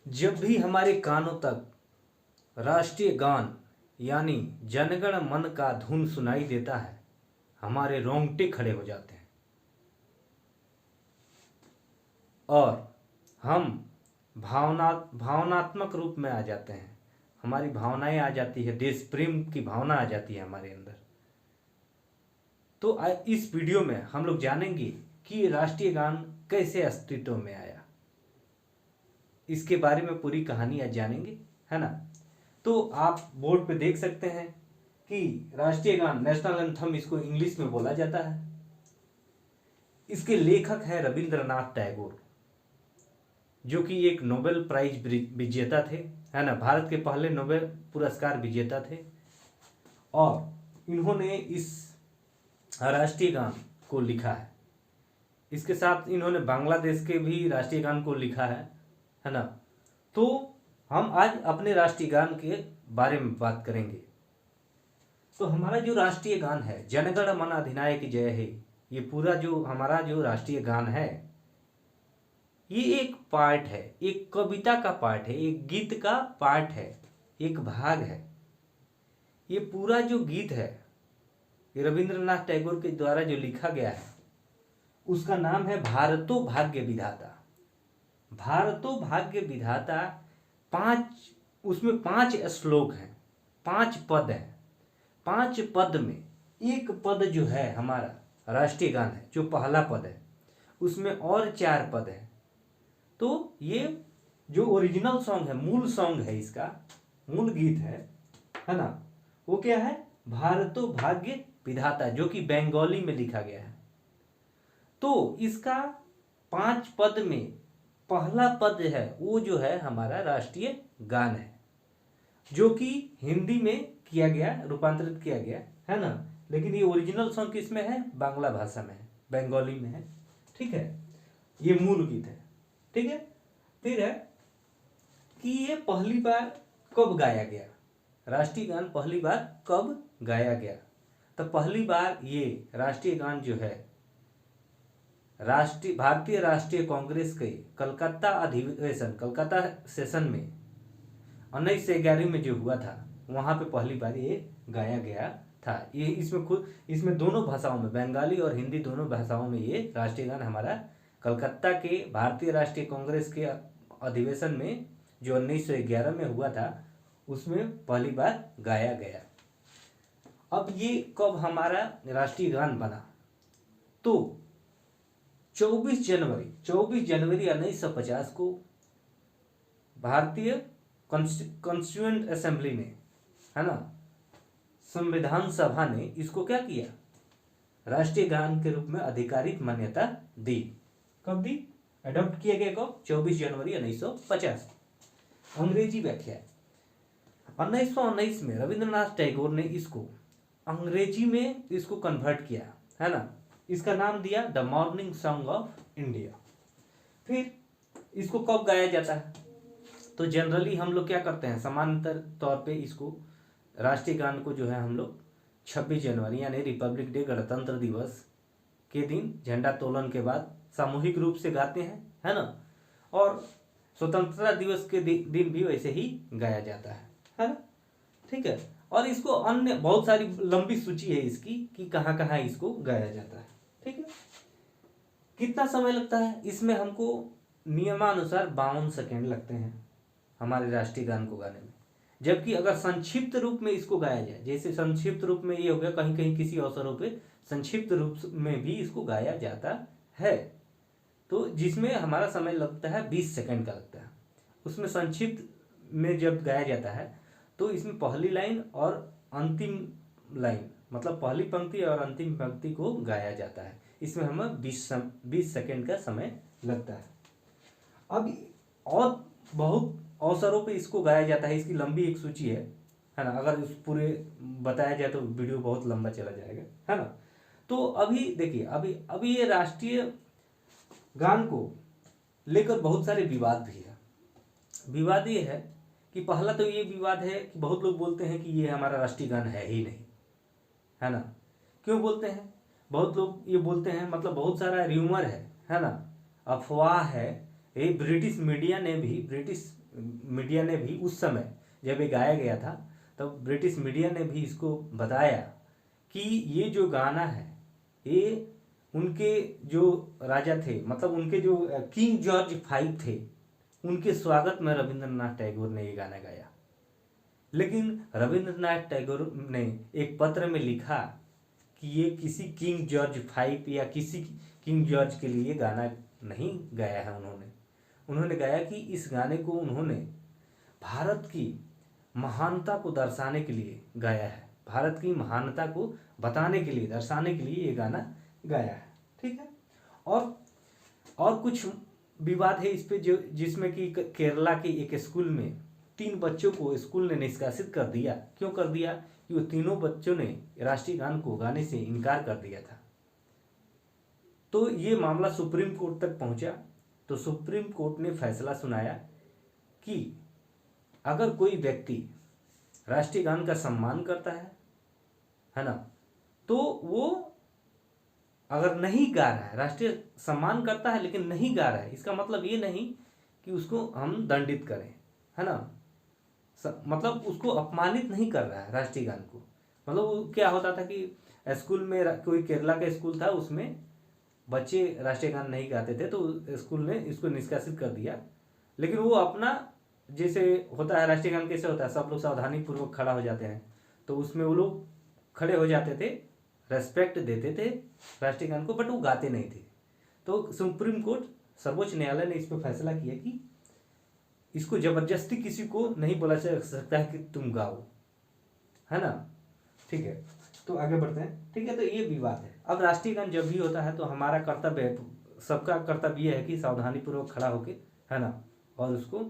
जब भी हमारे कानों तक राष्ट्रीय गान यानी जनगण मन का धुन सुनाई देता है, हमारे रोंगटे खड़े हो जाते हैं और हम भावनात्मक रूप में आ जाते हैं। हमारी भावनाएं आ जाती है, देश प्रेम की भावना आ जाती है हमारे अंदर। तो इस वीडियो में हम लोग जानेंगे कि ये राष्ट्रीय गान कैसे अस्तित्व में आया। इसके बारे में पूरी कहानी आज जानेंगे, है ना। तो आप बोर्ड पे देख सकते हैं कि राष्ट्रीय गान, नेशनल एंथम, इसको इंग्लिश में बोला जाता है। इसके लेखक हैं रविंद्रनाथ टैगोर, जो कि एक नोबेल प्राइज विजेता थे, है ना। भारत के पहले नोबेल पुरस्कार विजेता थे और इन्होंने इस राष्ट्रीय गान को लिखा है। इसके साथ इन्होंने बांग्लादेश के भी राष्ट्रीय गान को लिखा है ना। तो हम आज अपने राष्ट्रीय गान के बारे में बात करेंगे। तो हमारा जो राष्ट्रीय गान है, जनगण मन अधिनायक जय हे, ये पूरा जो हमारा जो राष्ट्रीय गान है, ये एक पार्ट है, एक कविता का पार्ट है, एक गीत का पार्ट है, एक भाग है। ये पूरा जो गीत है, ये रविंद्रनाथ टैगोर के द्वारा जो लिखा गया है, उसका नाम है भारतो भाग्य विधाता। भारतो भाग्य विधाता। उसमें 5 श्लोक हैं, 5 पद हैं। 5 पद में एक पद जो है हमारा राष्ट्रीय गान है, जो पहला पद है, उसमें और 4 पद हैं। तो ये जो ओरिजिनल सॉन्ग है, मूल सॉन्ग है, इसका मूल गीत है ना, वो क्या है? भारतो भाग्य विधाता, जो कि बंगाली में लिखा गया है। तो इसका 5 पद में पहला पद है, वो जो है हमारा राष्ट्रीय गान है, जो कि हिंदी में किया गया, रूपांतरित किया गया, है ना। लेकिन ये ओरिजिनल सॉन्ग किसमें है? बांग्ला भाषा में है, बंगाली में है। ठीक है, ये मूल गीत है। ठीक है, फिर है कि ये पहली बार कब गाया गया, राष्ट्रीय गान पहली बार कब गाया गया। तो पहली बार ये राष्ट्रीय गान जो है भारतीय राष्ट्रीय कांग्रेस के कलकत्ता अधिवेशन, कलकत्ता सेशन में 1911 में जो हुआ था, वहां पे पहली बार ये गाया गया था। ये इसमें दोनों भाषाओं में, बंगाली और हिंदी दोनों भाषाओं में, ये राष्ट्रीय गान हमारा कलकत्ता के भारतीय राष्ट्रीय कांग्रेस के अधिवेशन में जो 1911 में हुआ था, उसमें पहली बार गाया गया। अब ये कब हमारा राष्ट्रीय गान बना? तो 24 जनवरी 1950 को भारतीय कॉन्स्टिट्यूएंट असेंबली ने, है ना, संविधान सभा ने इसको क्या किया? राष्ट्रीय गान के रूप में आधिकारिक मान्यता दी। कब दी? अडॉप्ट किया गया कब? 24 जनवरी 1950। अंग्रेजी व्याख्या 1919 में रविंद्रनाथ टैगोर ने इसको अंग्रेजी में इसको कन्वर्ट किया, है ना। इसका नाम दिया the morning song of India. फिर इसको कब गाया जाता है? तो जनरली हम लोग क्या करते हैं, समानांतर तौर पे इसको राष्ट्रीय गान को जो है हम लोग 26 जनवरी यानी रिपब्लिक डे, गणतंत्र दिवस के दिन झंडा तोलन के बाद सामूहिक रूप से गाते हैं, है ना। और स्वतंत्रता दिवस के दिन भी वैसे ही गाया जाता है ना। ठीक है, और इसको अन्य बहुत सारी लंबी सूची है इसकी कि कहाँ कहाँ इसको गाया जाता है। ठीक है, कितना समय लगता है इसमें? हमको नियमानुसार 52 सेकेंड लगते हैं हमारे राष्ट्रीय गान को गाने में। जबकि अगर संक्षिप्त रूप में इसको गाया जाए, जैसे संक्षिप्त रूप में ये हो गया, कहीं कहीं किसी अवसरों पे संक्षिप्त रूप में भी इसको गाया जाता है, तो जिसमें हमारा समय लगता है 20 सेकेंड का लगता है। उसमें संक्षिप्त में जब गाया जाता है तो इसमें पहली लाइन और अंतिम लाइन, मतलब पहली पंक्ति और अंतिम पंक्ति को गाया जाता है। इसमें हमें 20 सेकेंड का समय लगता है। अब और बहुत अवसरों पे इसको गाया जाता है, इसकी लंबी एक सूची है ना। अगर इस पूरे बताया जाए तो वीडियो बहुत लंबा चला जाएगा, है ना। तो अभी देखिए, अभी ये राष्ट्रीय गान को लेकर बहुत सारे विवाद भी है। विवाद ये है कि पहला तो ये विवाद है कि बहुत लोग बोलते हैं कि ये हमारा राष्ट्रीय गान है ही नहीं, है ना। क्यों बोलते हैं? बहुत लोग ये बोलते हैं, मतलब बहुत सारा र्यूमर है ना, अफवाह है। ये ब्रिटिश मीडिया ने भी, ब्रिटिश मीडिया ने भी उस समय जब ये गाया गया था तब ब्रिटिश मीडिया ने भी इसको बताया कि ये जो गाना है ये उनके जो राजा थे, मतलब उनके जो किंग जॉर्ज फाइव थे, उनके स्वागत में रविंद्रनाथ टैगोर ने ये गाना गाया। लेकिन रविंद्रनाथ टैगोर ने एक पत्र में लिखा कि ये किसी किंग जॉर्ज फाइव या किसी किंग जॉर्ज के लिए गाना नहीं गाया है। उन्होंने गाया कि इस गाने को उन्होंने भारत की महानता को दर्शाने के लिए गाया है, भारत की महानता को बताने के लिए, दर्शाने के लिए ये गाना गाया है। ठीक है। और कुछ विवाद है इस पे, जो जिसमें कि केरला के एक स्कूल में 3 बच्चों को स्कूल ने निष्कासित कर दिया। क्यों कर दिया? कि वो तीनों बच्चों ने राष्ट्रीय गान को गाने से इनकार कर दिया था। तो ये मामला सुप्रीम कोर्ट तक पहुंचा। तो सुप्रीम कोर्ट ने फैसला सुनाया कि अगर कोई व्यक्ति राष्ट्रीय गान का सम्मान करता है ना, तो वो अगर नहीं गा रहा है, राष्ट्रीय सम्मान करता है लेकिन नहीं गा रहा है, इसका मतलब ये नहीं कि उसको हम दंडित करें, है ना, मतलब उसको अपमानित नहीं कर रहा है राष्ट्रीय गान को। मतलब क्या होता था कि स्कूल में, कोई केरला का स्कूल था, उसमें बच्चे राष्ट्रीय गान नहीं गाते थे, तो स्कूल ने इसको निष्कासित कर दिया। लेकिन वो अपना, जैसे होता है राष्ट्रीय गान कैसे होता है, सब लोग सावधानी पूर्वक खड़ा हो जाते हैं, तो उसमें वो लोग खड़े हो जाते थे, रेस्पेक्ट देते थे राष्ट्रीय गान को, बट वो गाते नहीं थे। तो सुप्रीम कोर्ट, सर्वोच्च न्यायालय ने इस पर फैसला किया कि इसको जबरदस्ती किसी को नहीं बोला जा सकता है कि तुम गाओ, है ना। ठीक है, तो आगे बढ़ते हैं। ठीक है, तो ये विवाद है। अब राष्ट्रीय गान जब भी होता है तो हमारा कर्तव्य है, सबका कर्तव्य है कि सावधानी पूर्वक खड़ा होके, है ना, और उसको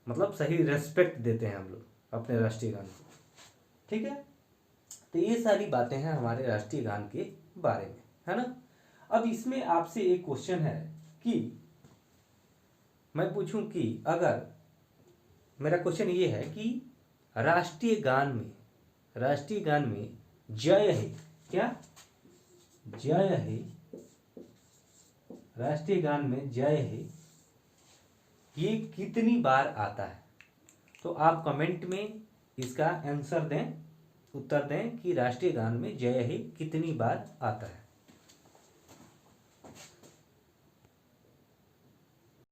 मतलब सही रेस्पेक्ट देते हैं हम लोग अपने राष्ट्रीय गान को। ठीक है, तो ये सारी बातें हैं हमारे राष्ट्रीय गान के बारे में, है ना। अब इसमें आपसे एक क्वेश्चन है कि मैं पूछूं कि अगर, मेरा क्वेश्चन ये है कि राष्ट्रीय गान में जय है, क्या जय है, राष्ट्रीय गान में जय है, ये कितनी बार आता है? तो आप कमेंट में इसका आंसर दें, उत्तर दें कि राष्ट्रीय गान में जय है कितनी बार आता है।